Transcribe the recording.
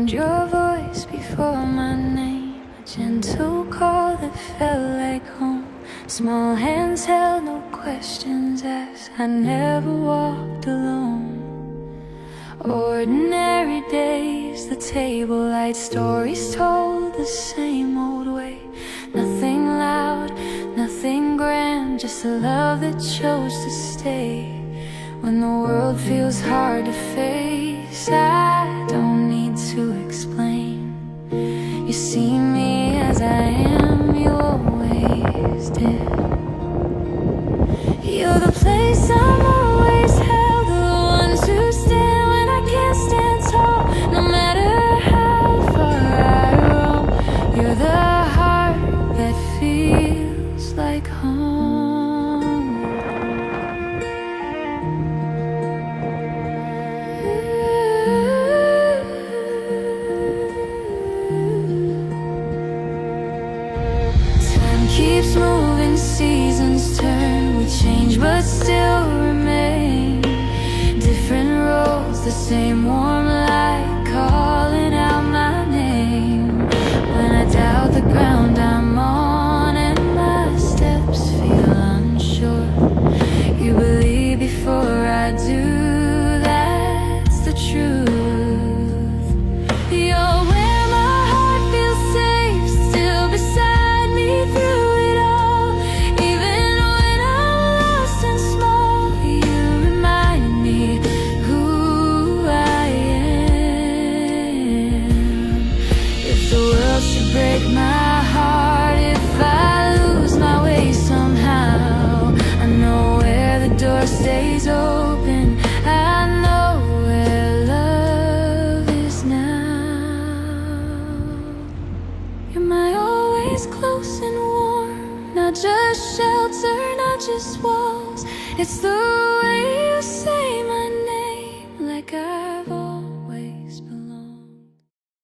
Your voice before my name, a gentle call that felt like home. Small hands held, no questions asked. I never walked alone. Ordinary days, the table light, stories told the same old way. Nothing loud, nothing grand, just a love that chose to stay. When the world feels hard to face, I don't need to explain. You see me as I am, you always did. You're the place I'm always held, the ones who stand when I can't stand tall. No matter how far I roam, you're the heart that feels like home. Keeps moving, seasons turn. We change but still remain. Different roads, the same warm light calling out my name. When I doubt the ground I'm on and my steps feel unsure, you believe before I do, that's the truth. You're where my heart feels safe, still beside me through. Break my heart if I lose my way somehow. I know where the door stays open, I know where love is now. You're my always close and warm, not just shelter, not just walls. It's the way you say my name, like I